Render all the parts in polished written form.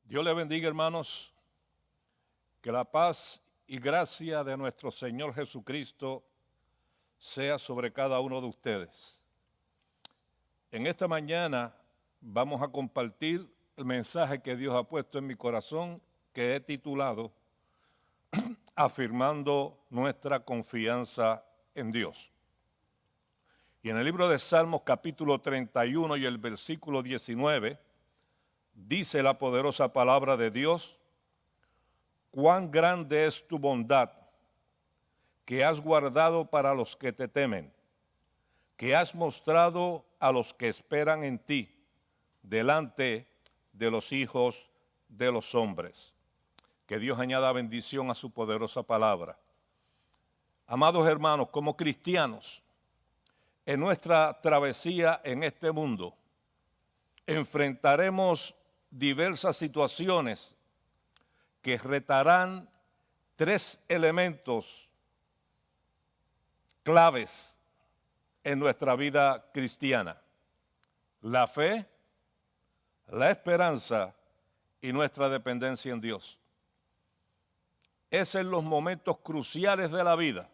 Dios le bendiga, hermanos, que la paz y gracia de nuestro Señor Jesucristo sea sobre cada uno de ustedes. En esta mañana vamos a compartir el mensaje que Dios ha puesto en mi corazón, que he titulado Afirmando nuestra confianza en Dios. Y en el libro de Salmos capítulo 31 y el versículo 19, dice la poderosa palabra de Dios: cuán grande es tu bondad, que has guardado para los que te temen, que has mostrado a los que esperan en ti, delante de los hijos de los hombres. Que Dios añada bendición a su poderosa palabra. Amados hermanos, como cristianos, en nuestra travesía en este mundo, enfrentaremos diversas situaciones que retarán tres elementos claves en nuestra vida cristiana: la fe, la esperanza y nuestra dependencia en Dios. Es en los momentos cruciales de la vida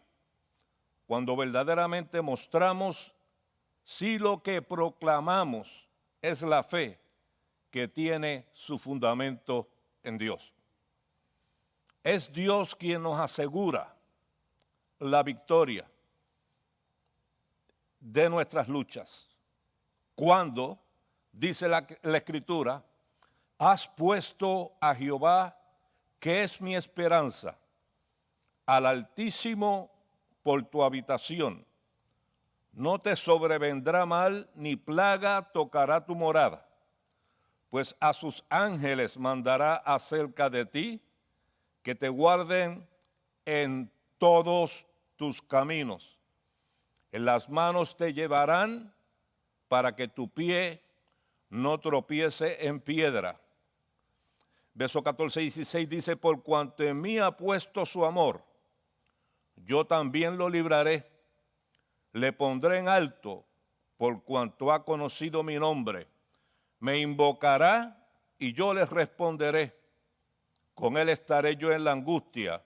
cuando verdaderamente mostramos si lo que proclamamos es la fe que tiene su fundamento en Dios. Es Dios quien nos asegura la victoria de nuestras luchas. Cuando, dice la Escritura, has puesto a Jehová, que es mi esperanza, al Altísimo por tu habitación, no te sobrevendrá mal, ni plaga tocará tu morada, pues a sus ángeles mandará acerca de ti, que te guarden en todos tus caminos. En las manos te llevarán para que tu pie no tropiece en piedra. Verso 14 y 16 dice: por cuanto en mí ha puesto su amor, yo también lo libraré. Le pondré en alto por cuanto ha conocido mi nombre. Me invocará y yo le responderé. Con él estaré yo en la angustia.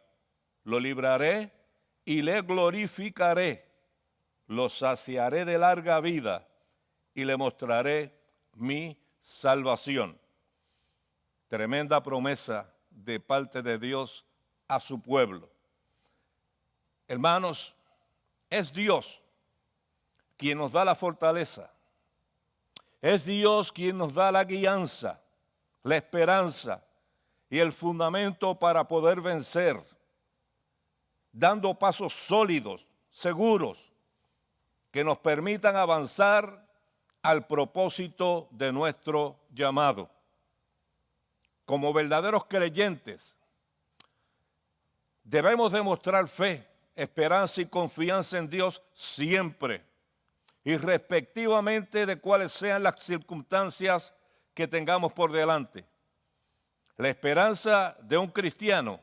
Lo libraré y le glorificaré. Lo saciaré de larga vida y le mostraré mi salvación. Tremenda promesa de parte de Dios a su pueblo. Hermanos, es Dios quien nos da la fortaleza. Es Dios quien nos da la guianza, la esperanza y el fundamento para poder vencer, dando pasos sólidos, seguros, que nos permitan avanzar al propósito de nuestro llamado. Como verdaderos creyentes, debemos demostrar fe, esperanza y confianza en Dios siempre, irrespectivamente de cuáles sean las circunstancias que tengamos por delante. La esperanza de un cristiano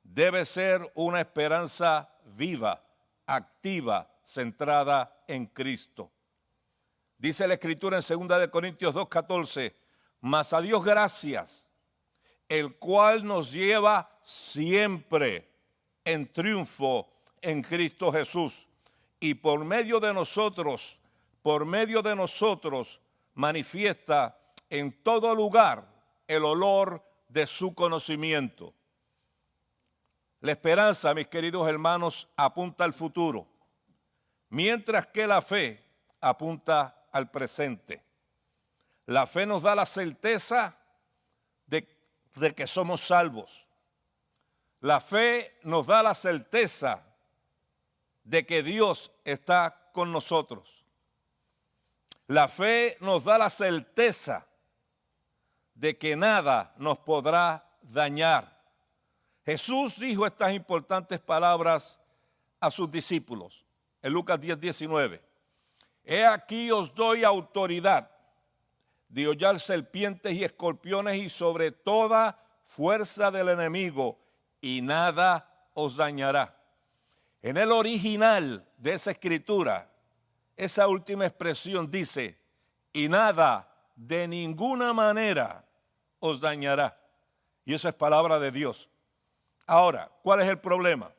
debe ser una esperanza viva, activa, centrada en Cristo. Dice la Escritura en 2 Corintios 2:14, mas a Dios gracias, el cual nos lleva siempre en triunfo en Cristo Jesús, y por medio de nosotros manifiesta en todo lugar el olor de su conocimiento. La esperanza, mis queridos hermanos, apunta al futuro, mientras que la fe apunta al presente. La fe nos da la certeza de que somos salvos. La fe nos da la certeza de que Dios está con nosotros. La fe nos da la certeza de que nada nos podrá dañar. Jesús dijo estas importantes palabras a sus discípulos en Lucas 10:19. He aquí os doy autoridad de hollar serpientes y escorpiones y sobre toda fuerza del enemigo, y nada os dañará. En el original de esa escritura, esa última expresión dice: y nada de ninguna manera os dañará. Y eso es palabra de Dios. Ahora, ¿cuál es el problema?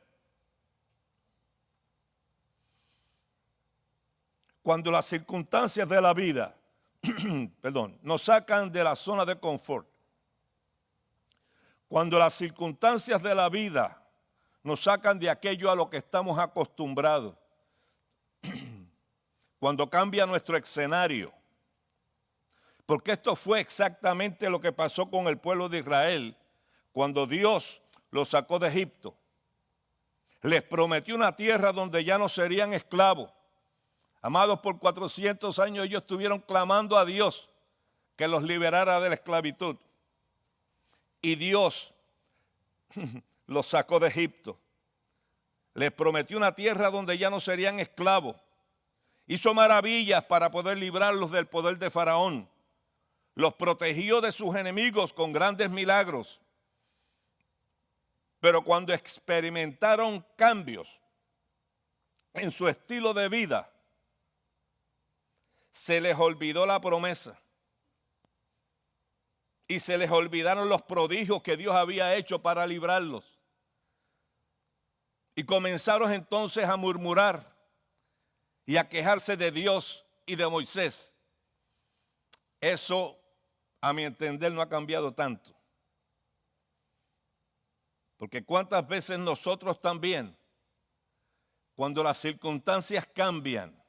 Cuando las circunstancias de la vida, nos sacan de la zona de confort. Cuando las circunstancias de la vida nos sacan de aquello a lo que estamos acostumbrados. Cuando cambia nuestro escenario. Porque esto fue exactamente lo que pasó con el pueblo de Israel cuando Dios los sacó de Egipto. Les prometió una tierra donde ya no serían esclavos. Amados, por 400 años ellos estuvieron clamando a Dios que los liberara de la esclavitud. Y Dios los sacó de Egipto. Les prometió una tierra donde ya no serían esclavos. Hizo maravillas para poder librarlos del poder de Faraón. Los protegió de sus enemigos con grandes milagros. Pero cuando experimentaron cambios en su estilo de vida, se les olvidó la promesa. Y se les olvidaron los prodigios que Dios había hecho para librarlos. Y comenzaron entonces a murmurar y a quejarse de Dios y de Moisés. Eso, a mi entender, no ha cambiado tanto. Porque cuántas veces nosotros también, cuando las circunstancias cambian,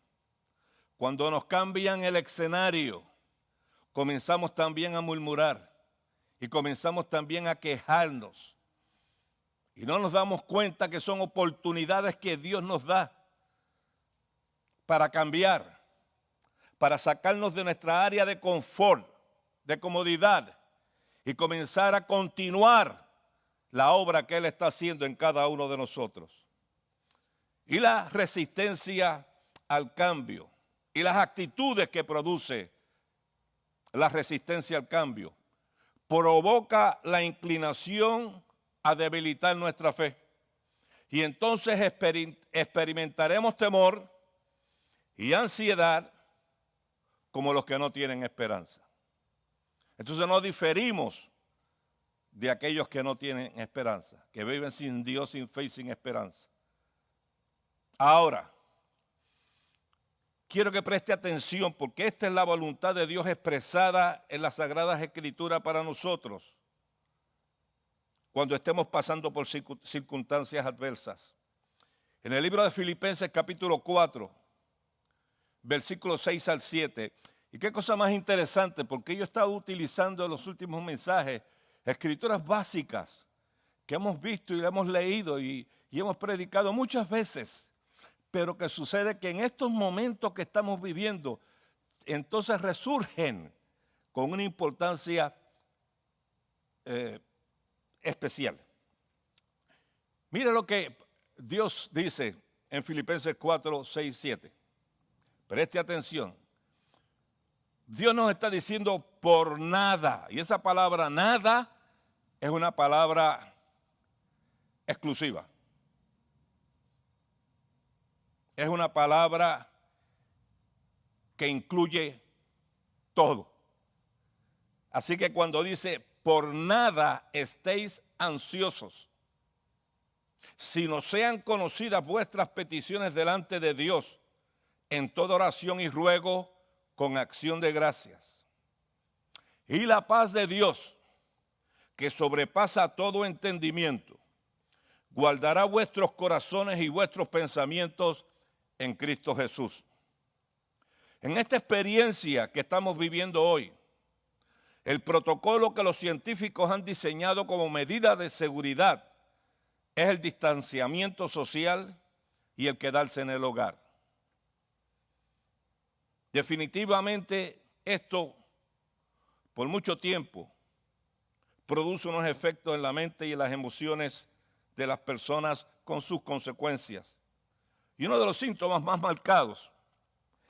cuando nos cambian el escenario, comenzamos también a murmurar y comenzamos también a quejarnos. Y no nos damos cuenta que son oportunidades que Dios nos da para cambiar, para sacarnos de nuestra área de confort, de comodidad y comenzar a continuar la obra que Él está haciendo en cada uno de nosotros. Y la resistencia al cambio y las actitudes que produce la resistencia al cambio provoca la inclinación a debilitar nuestra fe. Y entonces experimentaremos temor y ansiedad como los que no tienen esperanza. Entonces no diferimos de aquellos que no tienen esperanza, que viven sin Dios, sin fe y sin esperanza. Ahora, quiero que preste atención porque esta es la voluntad de Dios expresada en las Sagradas Escrituras para nosotros cuando estemos pasando por circunstancias adversas. En el libro de Filipenses capítulo 4, versículos 6 al 7, y qué cosa más interesante, porque yo he estado utilizando en los últimos mensajes escrituras básicas que hemos visto y hemos leído y hemos predicado muchas veces, pero que sucede que en estos momentos que estamos viviendo, entonces resurgen con una importancia especial. Mire lo que Dios dice en Filipenses 4, 6, 7. Preste atención. Dios nos está diciendo por nada, y esa palabra nada es una palabra exclusiva. Es una palabra que incluye todo. Así que cuando dice por nada estéis ansiosos, sino sean conocidas vuestras peticiones delante de Dios en toda oración y ruego con acción de gracias. Y la paz de Dios, que sobrepasa todo entendimiento, guardará vuestros corazones y vuestros pensamientos en Cristo Jesús. En esta experiencia que estamos viviendo hoy, el protocolo que los científicos han diseñado como medida de seguridad es el distanciamiento social y el quedarse en el hogar. Definitivamente esto, por mucho tiempo, produce unos efectos en la mente y en las emociones de las personas con sus consecuencias. Y uno de los síntomas más marcados,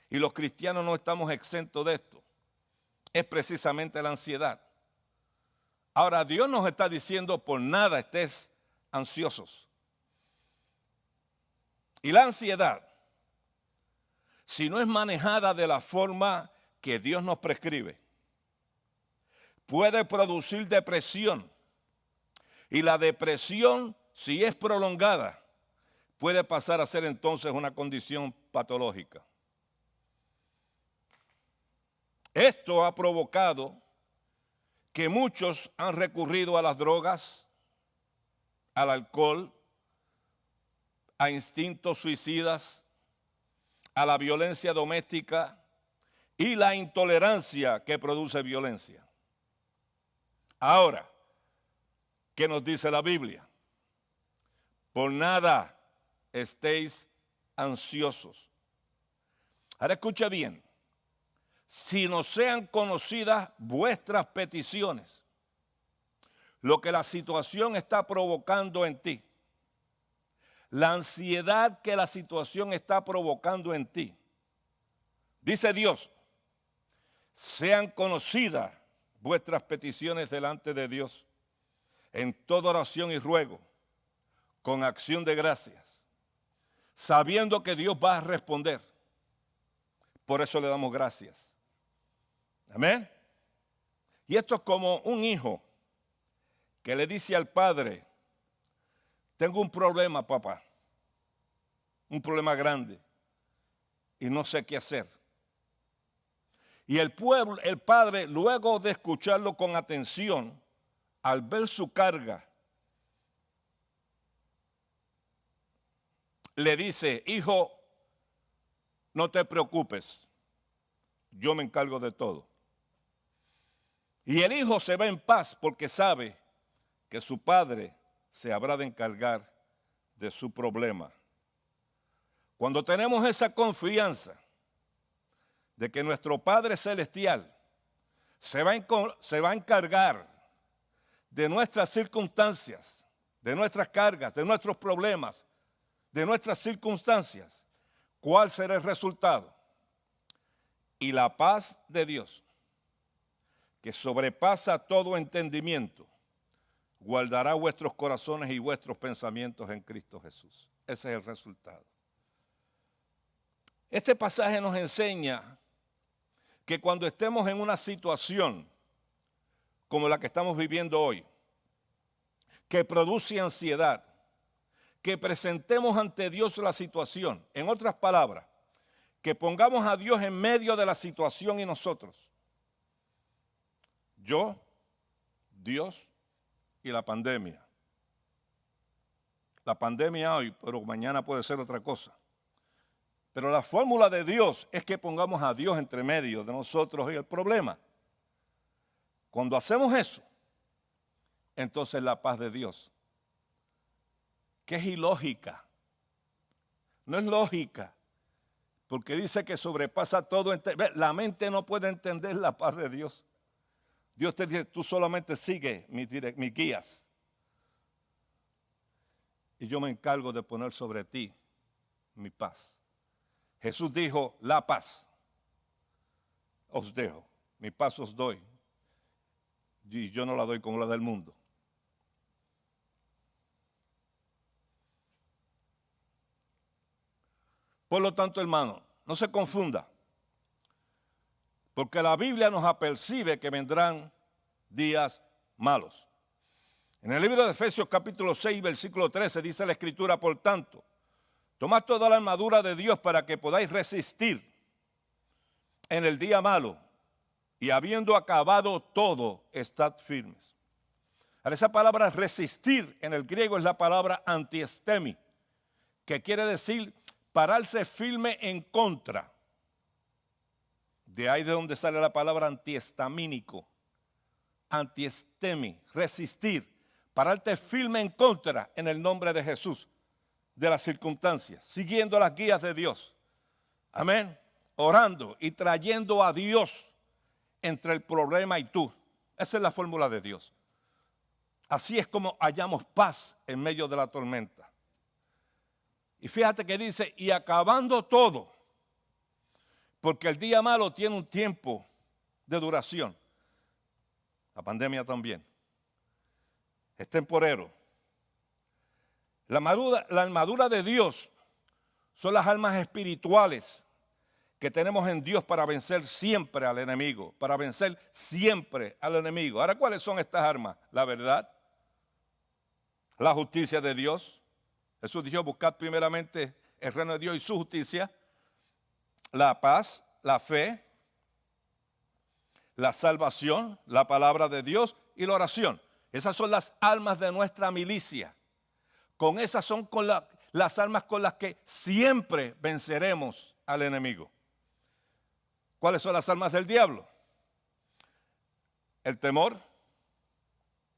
y los cristianos no estamos exentos de esto, es precisamente la ansiedad. Ahora, Dios nos está diciendo por nada estés ansiosos. Y la ansiedad, si no es manejada de la forma que Dios nos prescribe, puede producir depresión Y la depresión, si es prolongada, puede pasar a ser entonces una condición patológica. Esto ha provocado que muchos han recurrido a las drogas, al alcohol, a instintos suicidas, a la violencia doméstica y la intolerancia que produce violencia. Ahora, ¿qué nos dice la Biblia? Por nada estéis ansiosos. Ahora escucha bien. Si no sean conocidas vuestras peticiones, lo que la situación está provocando en ti, la ansiedad que la situación está provocando en ti, dice Dios, sean conocidas vuestras peticiones delante de Dios en toda oración y ruego, con acción de gracias, sabiendo que Dios va a responder. Por eso le damos gracias. Amén. Y esto es como un hijo que le dice al padre, tengo un problema, papá, un problema grande, y no sé qué hacer. Y el padre, luego de escucharlo con atención, al ver su carga, le dice, hijo, no te preocupes, yo me encargo de todo. Y el hijo se va en paz porque sabe que su padre se habrá de encargar de su problema. Cuando tenemos esa confianza de que nuestro Padre Celestial se va a encargar de nuestras circunstancias, de nuestras cargas, de nuestros problemas, de nuestras circunstancias, ¿cuál será el resultado? Y la paz de Dios, que sobrepasa todo entendimiento, guardará vuestros corazones y vuestros pensamientos en Cristo Jesús. Ese es el resultado. Este pasaje nos enseña que cuando estemos en una situación como la que estamos viviendo hoy, que produce ansiedad, que presentemos ante Dios la situación. En otras palabras, que pongamos a Dios en medio de la situación y nosotros. Yo, Dios y la pandemia. La pandemia hoy, pero mañana puede ser otra cosa. Pero la fórmula de Dios es que pongamos a Dios entre medio de nosotros y el problema. Cuando hacemos eso, entonces la paz de Dios, que es ilógica, no es lógica, porque dice que sobrepasa todo. La mente no puede entender la paz de Dios. Dios te dice, tú solamente sigue mis guías. Y yo me encargo de poner sobre ti mi paz. Jesús dijo, la paz os dejo, mi paz os doy. Y yo no la doy como la del mundo. Por lo tanto, hermano, no se confunda. Porque la Biblia nos apercibe que vendrán días malos. En el libro de Efesios capítulo 6, versículo 13, dice la Escritura, por tanto, tomad toda la armadura de Dios para que podáis resistir en el día malo, y habiendo acabado todo, estad firmes. Ahora, esa palabra resistir en el griego es la palabra antiestemi, que quiere decir pararse firme en contra. De ahí de donde sale la palabra antiestamínico, antiestemi, resistir, pararte firme en contra en el nombre de Jesús, de las circunstancias, siguiendo las guías de Dios. Amén. Orando y trayendo a Dios entre el problema y tú. Esa es la fórmula de Dios. Así es como hallamos paz en medio de la tormenta. Y fíjate que dice, y acabando todo, porque el día malo tiene un tiempo de duración. La pandemia también. Es temporero. La armadura de Dios son las armas espirituales que tenemos en Dios para vencer siempre al enemigo. Para vencer siempre al enemigo. Ahora, ¿cuáles son estas armas? La verdad, la justicia de Dios. Jesús dijo, buscad primeramente el reino de Dios y su justicia, la paz, la fe, la salvación, la palabra de Dios y la oración. Esas son las armas de nuestra milicia. Con esas son las armas con las que siempre venceremos al enemigo. ¿Cuáles son las armas del diablo? El temor,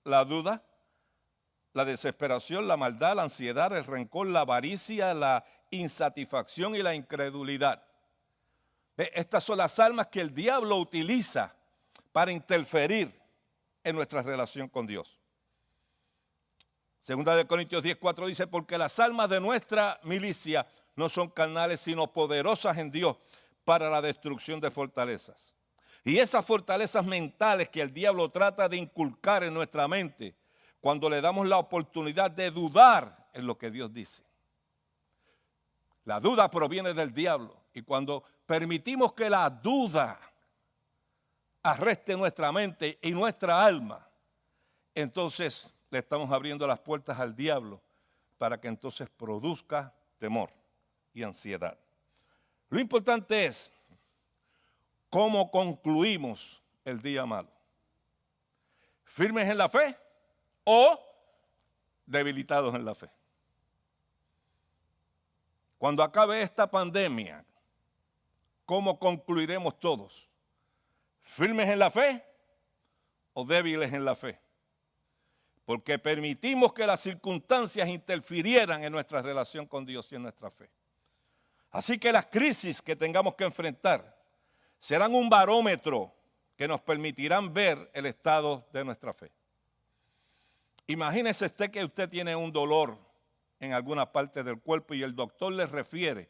la duda, la desesperación, la maldad, la ansiedad, el rencor, la avaricia, la insatisfacción y la incredulidad. Estas son las armas que el diablo utiliza para interferir en nuestra relación con Dios. Segunda de Corintios 10:4 dice, porque las armas de nuestra milicia no son carnales, sino poderosas en Dios para la destrucción de fortalezas. Y esas fortalezas mentales que el diablo trata de inculcar en nuestra mente cuando le damos la oportunidad de dudar en lo que Dios dice. La duda proviene del diablo y cuando permitimos que la duda arreste nuestra mente y nuestra alma, entonces le estamos abriendo las puertas al diablo para que entonces produzca temor y ansiedad. Lo importante es cómo concluimos el día malo. ¿Firmes en la fe o debilitados en la fe? Cuando acabe esta pandemia, ¿cómo concluiremos todos? ¿Firmes en la fe o débiles en la fe? Porque permitimos que las circunstancias interfirieran en nuestra relación con Dios y en nuestra fe. Así que las crisis que tengamos que enfrentar serán un barómetro que nos permitirán ver el estado de nuestra fe. Imagínese usted que usted tiene un dolor en alguna parte del cuerpo y el doctor le refiere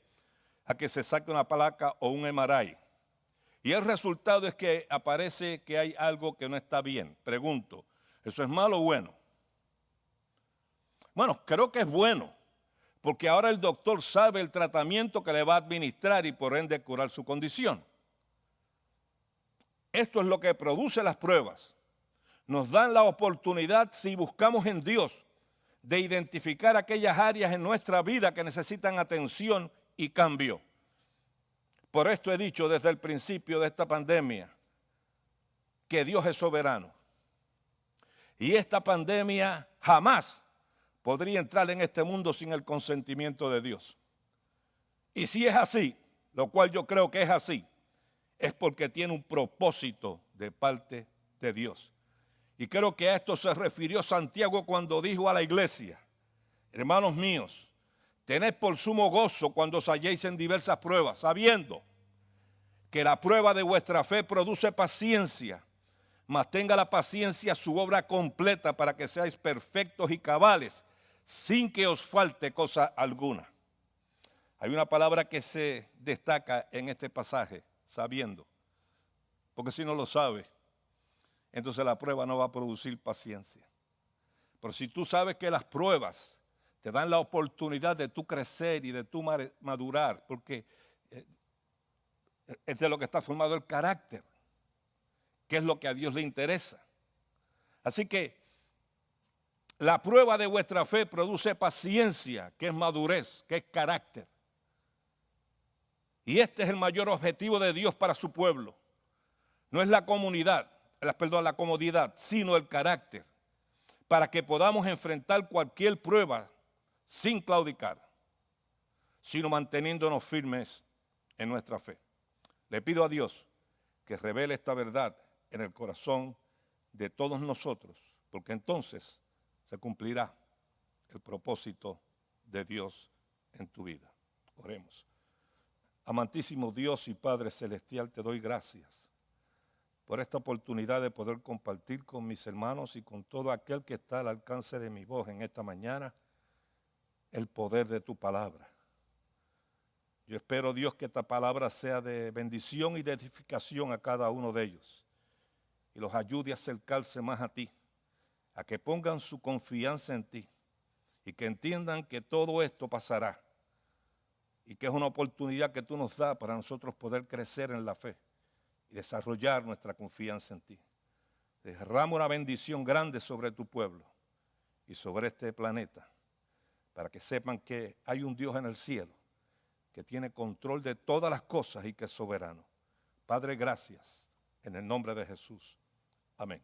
a que se saque una placa o un MRI. Y el resultado es que aparece que hay algo que no está bien. Pregunto, ¿eso es malo o bueno? Bueno, creo que es bueno, porque ahora el doctor sabe el tratamiento que le va a administrar y por ende curar su condición. Esto es lo que produce las pruebas. Nos dan la oportunidad, si buscamos en Dios, de identificar aquellas áreas en nuestra vida que necesitan atención y cambio. Por esto he dicho desde el principio de esta pandemia que Dios es soberano. Y esta pandemia jamás podría entrar en este mundo sin el consentimiento de Dios. Y si es así, lo cual yo creo que es así, es porque tiene un propósito de parte de Dios. Y creo que a esto se refirió Santiago cuando dijo a la iglesia, hermanos míos, tened por sumo gozo cuando os halléis en diversas pruebas, sabiendo que la prueba de vuestra fe produce paciencia, mas tenga la paciencia su obra completa para que seáis perfectos y cabales, sin que os falte cosa alguna. Hay una palabra que se destaca en este pasaje, sabiendo, porque si no lo sabe, entonces la prueba no va a producir paciencia. Pero si tú sabes que las pruebas te dan la oportunidad de tú crecer y de tú madurar, porque es de lo que está formado el carácter, que es lo que a Dios le interesa. Así que la prueba de vuestra fe produce paciencia, que es madurez, que es carácter. Y este es el mayor objetivo de Dios para su pueblo. No es la comodidad, sino el carácter, para que podamos enfrentar cualquier prueba sin claudicar, sino manteniéndonos firmes en nuestra fe. Le pido a Dios que revele esta verdad en el corazón de todos nosotros, porque entonces se cumplirá el propósito de Dios en tu vida. Oremos. Amantísimo Dios y Padre Celestial, te doy gracias por esta oportunidad de poder compartir con mis hermanos y con todo aquel que está al alcance de mi voz en esta mañana el poder de tu palabra. Yo espero, Dios, que esta palabra sea de bendición y de edificación a cada uno de ellos y los ayude a acercarse más a ti, a que pongan su confianza en ti y que entiendan que todo esto pasará y que es una oportunidad que tú nos das para nosotros poder crecer en la fe y desarrollar nuestra confianza en ti. Derrama una bendición grande sobre tu pueblo y sobre este planeta, para que sepan que hay un Dios en el cielo que tiene control de todas las cosas y que es soberano. Padre, gracias, en el nombre de Jesús. Amén.